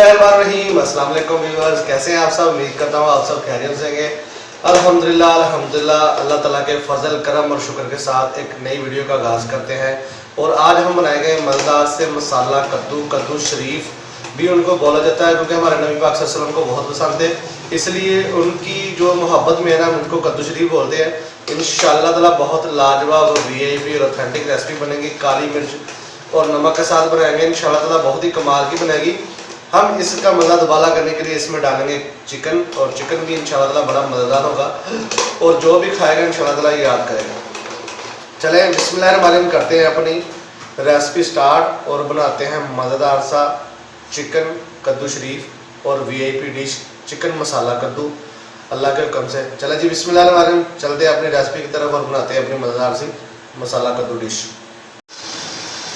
बिस्मिल्लाहिर्रहमानिर्रहीम। अस्सलाम वालेकुम व्यूअर्स, कैसे हैं आप सब। उम्मीद करता हूँ आप सब खैरियत से होंगे। अल्हम्दुलिल्लाह अल्हम्दुलिल्लाह, अल्लाह ताला के फजल करम और शुक्र के साथ एक नई वीडियो का आगाज़ करते हैं। और आज हम बनाएंगे मज़ेदार से मसाला कद्दू शरीफ भी उनको बोला जाता है, क्योंकि हमारे नबी पाक सल्लल्लाहु अलैहि वसल्लम को बहुत पसंद है, इसलिए उनकी जो मोहब्बत में है ना, उनको कद्दू शरीफ बोलते हैं। इंशाअल्लाह ताला बहुत लाजवाब VIP और ऑथेंटिक रेसिपी बनेगी। काली मिर्च और नमक के साथ बनाएंगे, इंशाअल्लाह ताला बहुत ही कमाल की बनेगी। हम इसका मज़ा दोबारा करने के लिए इसमें डालेंगे चिकन, और चिकन भी इंशाअल्लाह ताला बड़ा मज़ेदार होगा, और जो भी खाएगा इंशाअल्लाह ताला याद करेगा। चलें बिस्मिल्लाहिर्रहमानिर्रहीम करते हैं अपनी रेसिपी स्टार्ट और बनाते हैं मज़ेदार सा चिकन कद्दू शरीफ और VIP डिश चिकन मसाला कद्दू, अल्लाह के हुक्म से। चलें जी बिस्मिल्लाहिर्रहमानिर्रहीम, चलते हैं अपनी रेसिपी की तरफ और बनाते हैं अपनी मज़ेदार सी मसाला कद्दू डिश।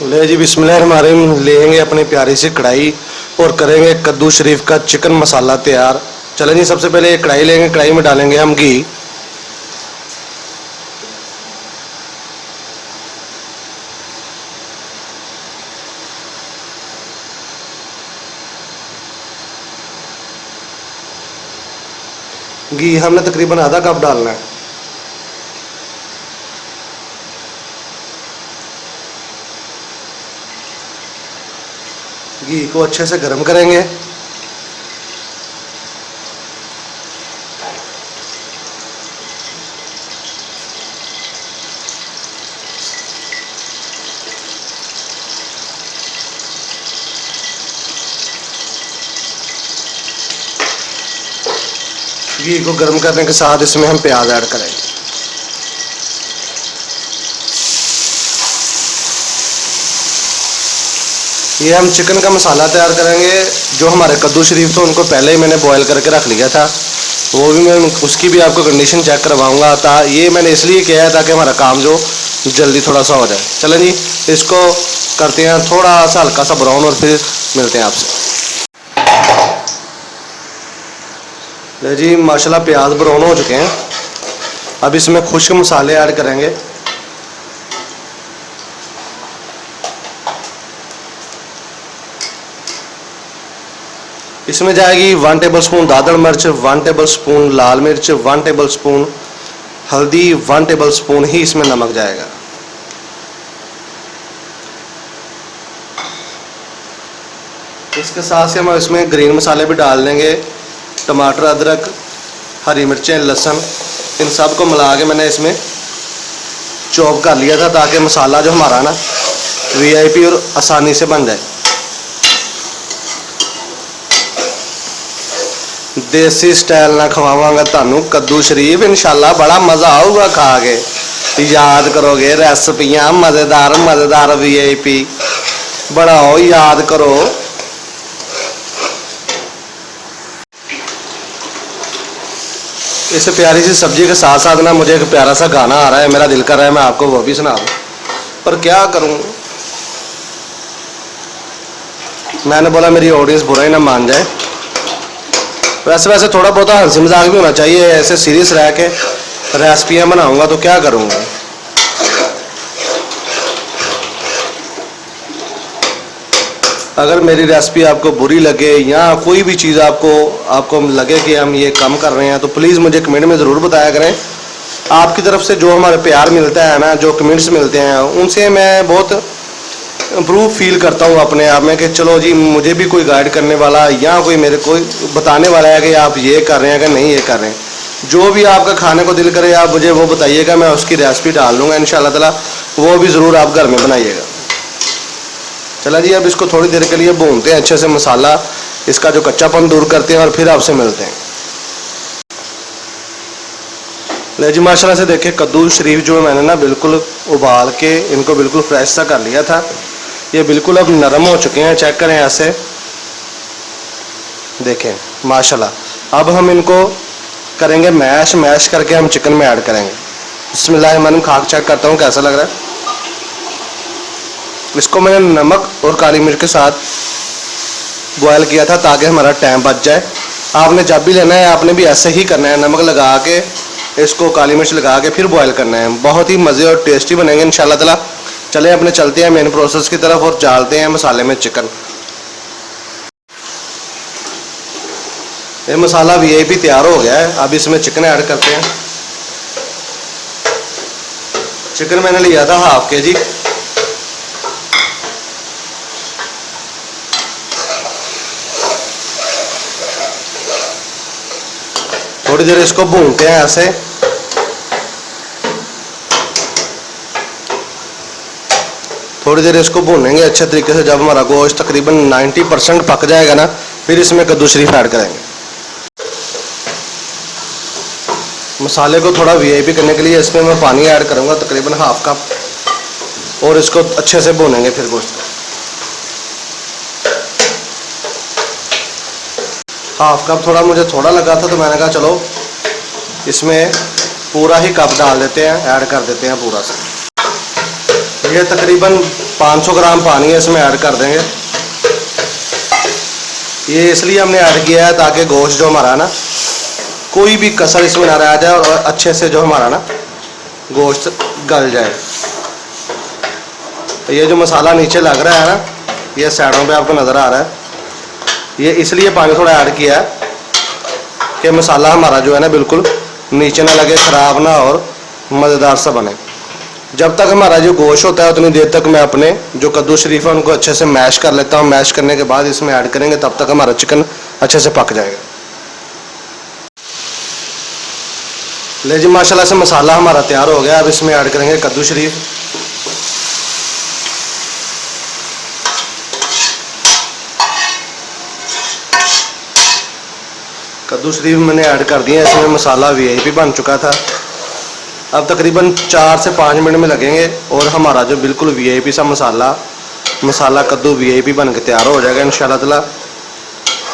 ले जी बिस्मिल्लाहिर्रहमानिर्रहीम, लेंगे अपनी प्यारी सी कढ़ाई और करेंगे कद्दू शरीफ का चिकन मसाला तैयार। चलें जी, सबसे पहले एक कढ़ाई लेंगे, कढ़ाई में डालेंगे हम घी। घी हमने तकरीबन आधा कप डालना है। घी को अच्छे से गर्म करेंगे। घी को गर्म करने के साथ इसमें हम प्याज ऐड करेंगे। ये हम चिकन का मसाला तैयार करेंगे। जो हमारे कद्दू शरीफ थे उनको पहले ही मैंने बॉयल करके रख लिया था, वो भी मैं उसकी भी आपको कंडीशन चेक करवाऊंगा। ये मैंने इसलिए किया है ताकि हमारा काम जो जल्दी थोड़ा सा हो जाए। चलें जी, इसको करते हैं थोड़ा सा हल्का सा ब्राउन और फिर मिलते हैं आपसे। जी माशाल्लाह प्याज ब्राउन हो चुके हैं। अब इसमें खुश्क मसाले ऐड करेंगे। इसमें जाएगी 1 टेबल स्पून दादड़ मिर्च, 1 टेबल स्पून लाल मिर्च, 1 टेबल स्पून हल्दी, 1 टेबल स्पून ही इसमें नमक जाएगा। इसके साथ से हम इसमें ग्रीन मसाले भी डाल देंगे। टमाटर, अदरक, हरी मिर्चें, लहसुन, इन सब को मिला के मैंने इसमें चॉप कर लिया था, ताकि मसाला जो हमारा ना VIP और आसानी से बन जाए। देसी स्टाइल ना खवावांगा तानू कद्दू शरीफ, इंशाल्लाह बड़ा मज़ा आऊगा खा के। याद करोगे रेसिपियाँ मज़ेदार मज़ेदार VIP बनाओ, याद करो। इस प्यारी सी सब्जी के साथ साथ ना मुझे एक प्यारा सा गाना आ रहा है, मेरा दिल कर रहा है मैं आपको वो भी सुना दूँ, पर क्या करूँ। मैंने बोला मेरी ऑडियंस बुरा ही ना मान जाए। वैसे थोड़ा बहुत हंसी मजाक भी होना चाहिए, ऐसे सीरियस रह के रेसिपियाँ बनाऊंगा तो क्या करूँगा। अगर मेरी रेसिपी आपको बुरी लगे या कोई भी चीज़ आपको लगे कि हम ये कम कर रहे हैं, तो प्लीज़ मुझे कमेंट में ज़रूर बताया करें। आपकी तरफ से जो हमारे प्यार मिलता है ना, जो कमेंट्स मिलते हैं, उनसे मैं बहुत इम्प्रूव फील करता हूँ अपने आप में कि चलो जी मुझे भी कोई गाइड करने वाला या कोई मेरे को बताने वाला है कि आप ये कर रहे हैं कि नहीं ये कर रहे हैं। जो भी आपका खाने को दिल करे आप मुझे वो बताइएगा, मैं उसकी रेसिपी डाल दूँगा इंशाअल्लाह ताला, वो भी ज़रूर आप घर में बनाइएगा। चला जी, अब इसको थोड़ी देर के लिए भूनते हैं अच्छे से, मसाला इसका जो कच्चापन दूर करते हैं और फिर आपसे मिलते हैं। ले जी माशाल्लाह से देखें कद्दू शरीफ जो मैंने ना बिल्कुल उबाल के इनको बिल्कुल फ्रेश सा कर लिया था, ये बिल्कुल अब नरम हो चुके हैं। चेक करें ऐसे देखें माशाल्लाह। अब हम इनको करेंगे मैश करके हम चिकन में ऐड करेंगे। बिस्मिल्लाहिर्रहमानिर्रहीम, खा के चेक करता हूँ कैसा लग रहा है। इसको मैंने नमक और काली मिर्च के साथ बॉयल किया था ताकि हमारा टाइम बच जाए। आपने जब भी लेना है आपने भी ऐसे ही करना है, नमक लगा के इसको काली मिर्च लगा के फिर बॉयल करना है। बहुत ही मज़े और टेस्टी बनेंगे इंशाल्लाह ताला। चलें अपने चलते हैं मेन प्रोसेस की तरफ और डालते हैं मसाले में चिकन। ये मसाला वीआईपी तैयार हो गया है। अब इसमें चिकन ऐड करते हैं। चिकन मैंने लिया था हाफ के जी। थोड़ी देर इसको भूनते हैं ऐसे। थोड़ी देर इसको भूनेंगे अच्छे तरीके से। जब हमारा गोश्त तकरीबन 90% पक जाएगा ना, फिर इसमें कद्दू शरीफ ऐड करेंगे। मसाले को थोड़ा वीआईपी करने के लिए इसमें मैं पानी ऐड करूंगा तकरीबन हाफ कप, और इसको अच्छे से भूनेंगे फिर गोश्त को। हाफ कप थोड़ा मुझे थोड़ा लगा था, तो मैंने कहा चलो इसमें पूरा ही कप डाल देते हैं, ऐड कर देते हैं पूरा से। ये तकरीबन 500 ग्राम पानी है, इसमें ऐड कर देंगे। ये इसलिए हमने ऐड किया है ताकि गोश्त जो हमारा ना कोई भी कसर इसमें ना रह जाए और अच्छे से जो हमारा ना गोश्त गल जाए। ये जो मसाला नीचे लग रहा है ना, ये साइडों पे आपको नज़र आ रहा है, ये इसलिए पानी थोड़ा ऐड किया है कि मसाला हमारा जो है ना बिल्कुल नीचे ना लगे, ख़राब ना और मज़ेदार सा बने। जब तक हमारा जो गोश्त होता है उतनी देर तक मैं अपने जो कद्दू शरीफ है उनको अच्छे से मैश कर लेता हूँ। मैश करने के बाद इसमें ऐड करेंगे, तब तक हमारा चिकन अच्छे से पक जाएगा। ले जी, माशाल्लाह से मसाला हमारा तैयार हो गया। अब इसमें ऐड करेंगे कद्दू शरीफ। कद्दू शरीफ मैंने ऐड कर दिया। इसमें मसाला वीआईपी बन चुका था। अब तकरीबन 4 से 5 मिनट में लगेंगे और हमारा जो बिल्कुल वीआईपी सा मसाला कद्दू वीआईपी बन के तैयार हो जाएगा इंशाल्लाह ताला।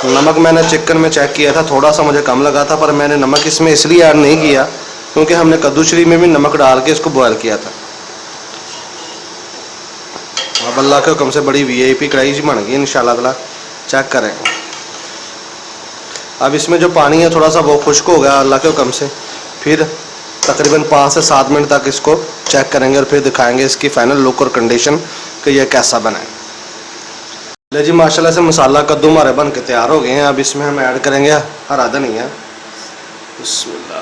नमक मैंने चिकन में चेक किया था, थोड़ा सा मुझे कम लगा था, पर मैंने नमक इसमें इसलिए ऐड नहीं किया क्योंकि हमने कद्दू शरीफ में भी नमक डाल के इसको बॉयल किया था। अब अल्लाह के हुक्म से बड़ी वीआईपी कढ़ाई बन गई इंशाल्लाह ताला। चेक करें। अब इसमें जो पानी है थोड़ा सा वो खुश्क हो गया अल्लाह के हुक्म से। फिर तकरीबन 5 से 7 मिनट तक इसको चेक करेंगे और फिर दिखाएंगे इसकी फाइनल लुक और कंडीशन कि यह कैसा बना है। ले जी, माशाल्लाह से मसाला कद्दू हमारे बन के तैयार हो गए हैं। अब इसमें हम ऐड करेंगे हरा धनिया। बिस्मिल्लाह।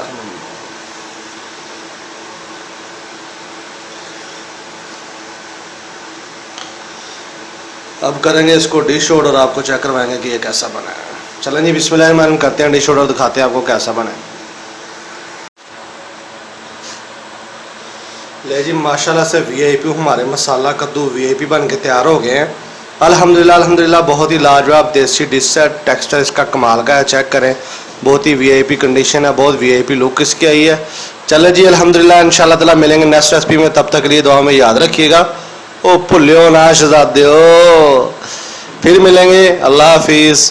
अब करेंगे इसको डिश ऑर्डर, आपको चेक करवाएंगे कि ये कैसा बना है। चलें जी, बिस्मिल्लाह करते हैं, डिश ऑर्डर दिखाते हैं आपको कैसा बना है। ले जी, माशाल्लाह से वीआईपी हमारे मसाला कद्दू वीआईपी बन के तैयार हो गए हैं। अल्हम्दुलिल्लाह बहुत ही लाजवाब देसी डिश है। टेक्सचर इसका कमाल का है, चेक करें। बहुत ही वीआईपी कंडीशन है, बहुत वीआईपी लुक इसकी आई है। चले जी, अल्हम्दुलिल्लाह इंशाल्लाह ताला मिलेंगे नेक्स्ट रेसिपी में। तब तक के लिए दुआ में याद रखिएगा। ओ भुल्लियो ना शहजादे, फिर मिलेंगे। अल्लाह हाफिज़।